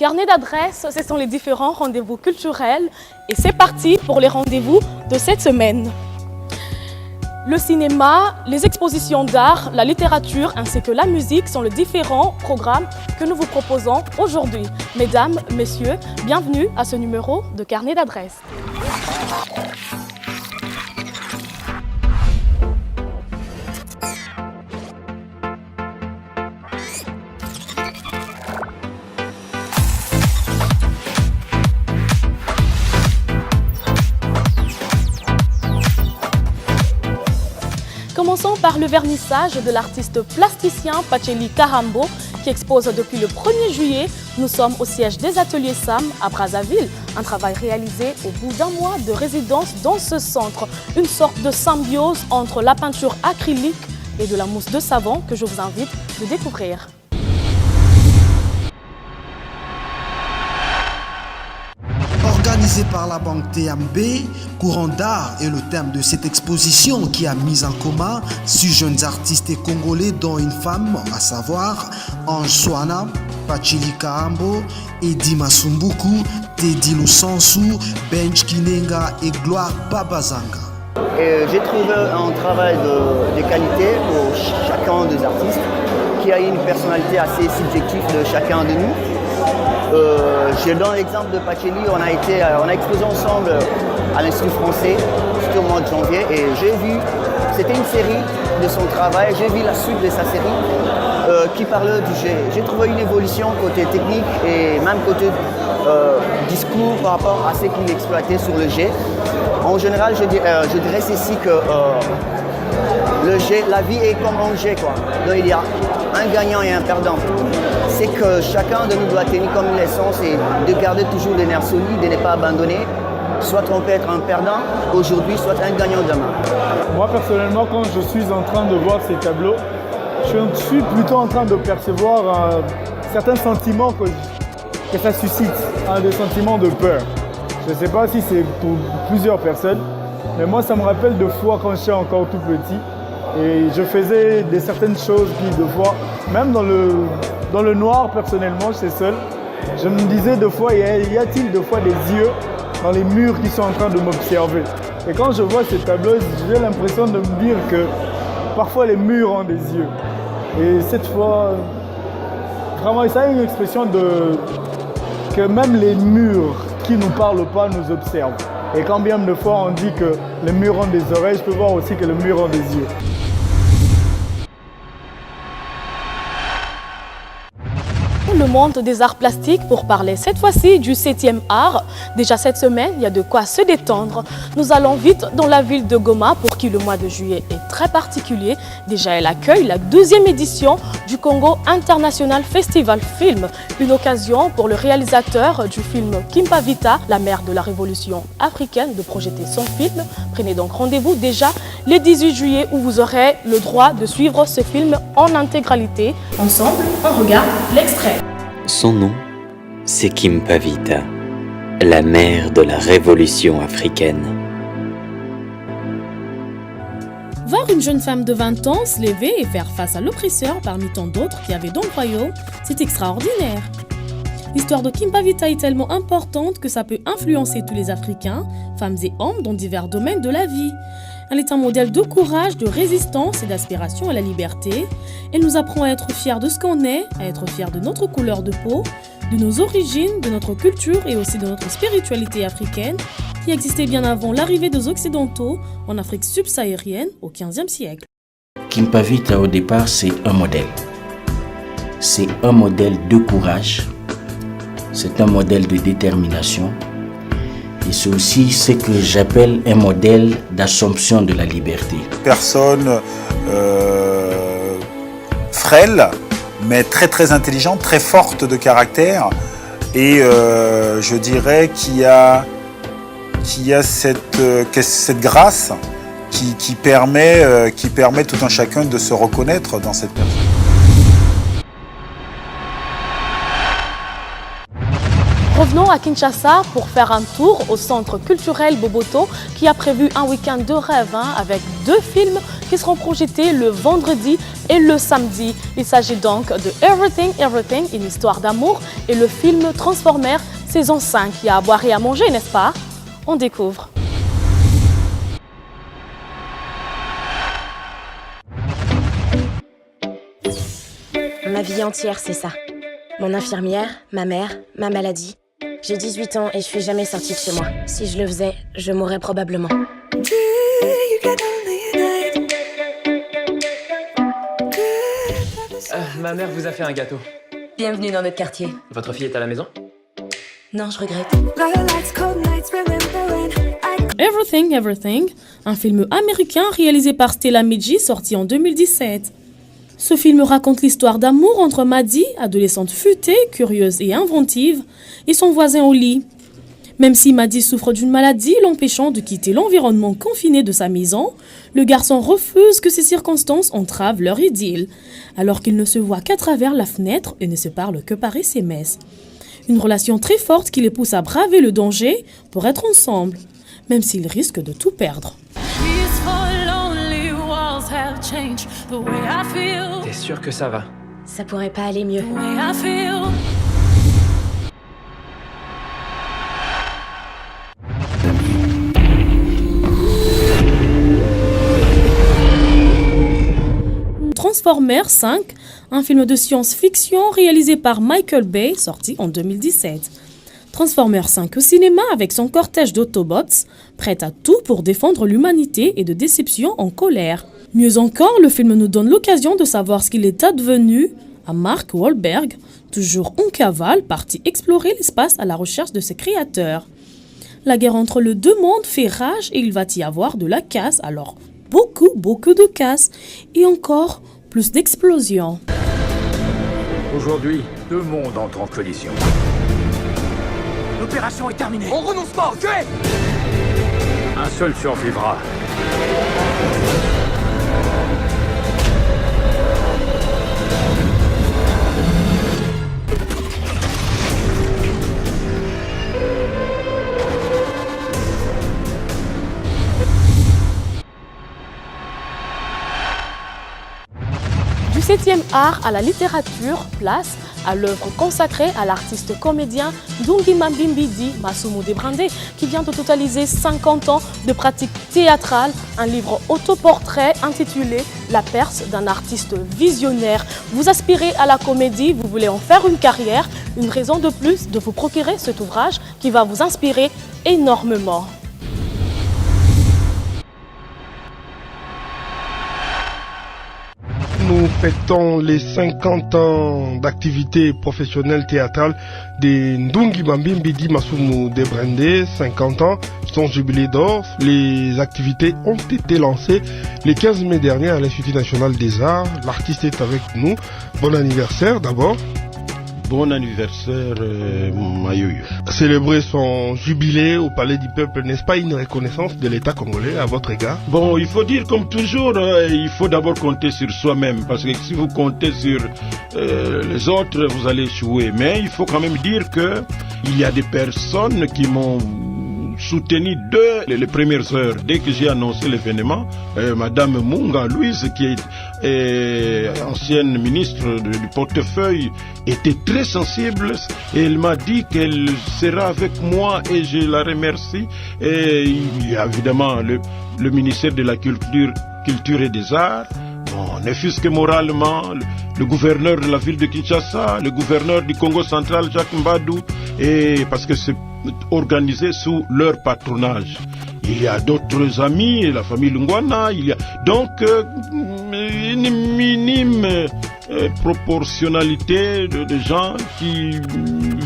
Carnet d'adresses, ce sont les différents rendez-vous culturels et c'est parti pour les rendez-vous de cette semaine. Le cinéma, les expositions d'art, la littérature ainsi que la musique sont les différents programmes que nous vous proposons aujourd'hui. Mesdames, messieurs, bienvenue à ce numéro de Carnet d'adresses. Commençons par le vernissage de l'artiste plasticien Pacheli Karambo qui expose depuis le 1er juillet. Nous sommes au siège des ateliers SAM à Brazzaville. Un travail réalisé au bout d'un mois de résidence dans ce centre. Une sorte de symbiose entre la peinture acrylique et de la mousse de savon que je vous invite de découvrir. Organisé par la banque TMB, courant d'art est le thème de cette exposition qui a mis en commun 6 jeunes artistes congolais dont une femme, à savoir Ange Swana, Pacheli Karambo, Eddie Masumbuku, Teddy Lusansu, Benj Kinenga et Gloire Babazanga. J'ai trouvé un travail de qualité pour chacun des artistes qui a une personnalité assez subjective de chacun de nous. Je donne l'exemple de Pacheli, on a exposé ensemble à l'Institut français, c'était au mois de janvier, et j'ai vu, c'était une série de son travail, j'ai vu la suite de sa série qui parlait du jet. J'ai trouvé une évolution côté technique et même côté discours par rapport à ce qu'il exploitait sur le jet. En général, je dirais ceci que le jet, la vie est comme un jet, quoi. Donc il y a un gagnant et un perdant. C'est que chacun de nous doit tenir comme une essence et de garder toujours les nerfs solides et ne pas abandonner. Soit on peut être un perdant aujourd'hui, soit un gagnant demain. Moi personnellement, quand je suis en train de voir ces tableaux, je suis plutôt en train de percevoir certains sentiments que ça suscite, des sentiments de peur. Je ne sais pas si c'est pour plusieurs personnes, mais moi ça me rappelle de fois quand j'étais encore tout petit et je faisais certaines choses qui de fois, même dans le noir personnellement, j'étais seul, je me disais de fois, y a-t-il de fois des yeux dans les murs qui sont en train de m'observer? Et quand je vois ces tableaux, j'ai l'impression de me dire que parfois les murs ont des yeux. Et cette fois, vraiment, ça a une expression que même les murs qui ne nous parlent pas nous observent. Et quand bien de fois on dit que les murs ont des oreilles, je peux voir aussi que les murs ont des yeux. Le monde des arts plastiques pour parler cette fois-ci du 7e art. Déjà cette semaine, il y a de quoi se détendre. Nous allons vite dans la ville de Goma pour qui le mois de juillet est très particulier. Déjà, elle accueille la 2e édition du Congo International Festival Film. Une occasion pour le réalisateur du film Kimpa Vita, la mère de la révolution africaine, de projeter son film. Prenez donc rendez-vous déjà le 18 juillet où vous aurez le droit de suivre ce film en intégralité. Ensemble, on regarde l'extrait. Son nom, c'est Kimpa Vita, la mère de la révolution africaine. Voir une jeune femme de 20 ans se lever et faire face à l'oppresseur parmi tant d'autres qui avaient dans le royaume, c'est extraordinaire. L'histoire de Kimpa Vita est tellement importante que ça peut influencer tous les Africains, femmes et hommes dans divers domaines de la vie. Elle est un modèle de courage, de résistance et d'aspiration à la liberté. Elle nous apprend à être fiers de ce qu'on est, à être fiers de notre couleur de peau, de nos origines, de notre culture et aussi de notre spiritualité africaine qui existait bien avant l'arrivée des Occidentaux en Afrique subsaharienne au XVe siècle. Kimpa Vita au départ c'est un modèle. C'est un modèle de courage, c'est un modèle de détermination. Et c'est aussi ce que j'appelle un modèle d'assomption de la liberté. Personne frêle, mais très très intelligente, très forte de caractère. Et je dirais qu'il y a cette grâce qui permet tout un chacun de se reconnaître dans cette personne. Revenons à Kinshasa pour faire un tour au centre culturel Boboto qui a prévu un week-end de rêve avec 2 films qui qui seront projetés le vendredi et le samedi. Il s'agit donc de Everything, Everything, une histoire d'amour et le film Transformers saison 5. Il y a à boire et à manger, n'est-ce pas? On découvre. Ma vie entière, c'est ça. Mon infirmière, ma mère, ma maladie. J'ai 18 ans et je suis jamais sortie de chez moi. Si je le faisais, je mourrais probablement. Ma mère vous a fait un gâteau. Bienvenue dans notre quartier. Votre fille est à la maison? Non, je regrette. Everything, Everything, un film américain réalisé par Stella Midji, sorti en 2017. Ce film raconte l'histoire d'amour entre Maddie, adolescente futée, curieuse et inventive, et son voisin au lit. Même si Maddie souffre d'une maladie l'empêchant de quitter l'environnement confiné de sa maison, le garçon refuse que ces circonstances entravent leur idylle, alors qu'ils ne se voient qu'à travers la fenêtre et ne se parlent que par SMS. Une relation très forte qui les pousse à braver le danger pour être ensemble, même s'ils risquent de tout perdre. T'es sûr que ça va? Ça pourrait pas aller mieux. Transformers 5, un film de science-fiction réalisé par Michael Bay, sorti en 2017. Transformers 5 au cinéma avec son cortège d'Autobots, prêt à tout pour défendre l'humanité et de déception en colère. Mieux encore, le film nous donne l'occasion de savoir ce qu'il est advenu à Mark Wahlberg, toujours en cavale, parti explorer l'espace à la recherche de ses créateurs. La guerre entre les deux mondes fait rage et il va y avoir de la casse, alors beaucoup de casse et encore plus d'explosions. Aujourd'hui, deux mondes entrent en collision. L'opération est terminée. On renonce pas, ok? Un seul survivra. Du 7e art à la littérature, place à l'œuvre consacrée à l'artiste comédien Ndungima Mbimbidi Masumu Debrandé, qui vient de totaliser 50 ans de pratique théâtrale, un livre autoportrait intitulé La Perse d'un artiste visionnaire. Vous aspirez à la comédie, vous voulez en faire une carrière, une raison de plus de vous procurer cet ouvrage qui va vous inspirer énormément. Nous fêtons les 50 ans d'activité professionnelle théâtrale de Ndungima Mbimbidi Masumu Debrandé, 50 ans, son jubilé d'or. Les activités ont été lancées le 15 mai dernier à l'Institut national des arts. L'artiste est avec nous. Bon anniversaire d'abord. Bon anniversaire, Mayoyo. Célébrer son jubilé au Palais du Peuple, n'est-ce pas une reconnaissance de l'État congolais à votre égard? Bon, il faut dire comme toujours, il faut d'abord compter sur soi-même, parce que si vous comptez sur les autres, vous allez échouer. Mais il faut quand même dire que il y a des personnes qui m'ont soutenu dès les premières heures, dès que j'ai annoncé l'événement. Madame Munga Louise, qui est ancienne ministre du portefeuille, était très sensible et elle m'a dit qu'elle sera avec moi et je la remercie. Et il y a évidemment le ministère de la Culture et des Arts. Bon, ne fût-ce que moralement, le gouverneur de la ville de Kinshasa, le gouverneur du Congo central, Jacques Mbadou, et parce que c'est organisé sous leur patronage. Il y a d'autres amis, la famille Lungwana, il y a donc une minime proportionnalité de gens qui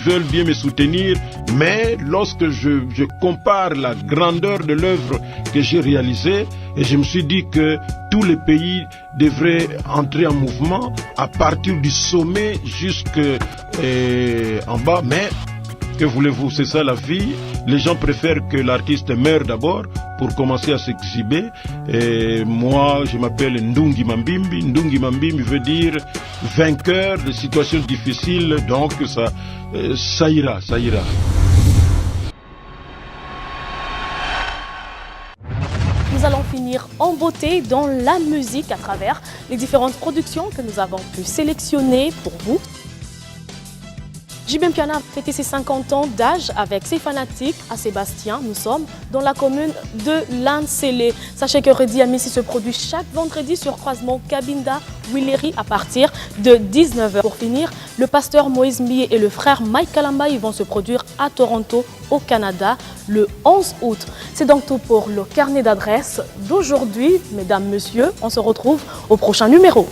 veulent bien me soutenir, mais lorsque je compare la grandeur de l'œuvre que j'ai réalisée, et je me suis dit que tous les pays devraient entrer en mouvement à partir du sommet jusqu'en bas, mais que voulez-vous, c'est ça la vie. Les gens préfèrent que l'artiste meure d'abord pour commencer à s'exhiber. Et moi, je m'appelle Ndungima Mbimbi. Ndungima Mbimbi veut dire vainqueur de situations difficiles. Donc ça ira, ça ira. Nous allons finir en beauté dans la musique à travers les différentes productions que nous avons pu sélectionner pour vous. JB Mpiana a fêté ses 50 ans d'âge avec ses fanatiques à Sébastien. Nous sommes dans la commune de Lancelé. Sachez que Redi Amissi se produit chaque vendredi sur croisement Cabinda Willery à partir de 19h. Pour finir, le pasteur Moïse Mbié et le frère Mike Kalamba vont se produire à Toronto, au Canada, le 11 août. C'est donc tout pour le carnet d'adresses d'aujourd'hui. Mesdames, Messieurs, on se retrouve au prochain numéro.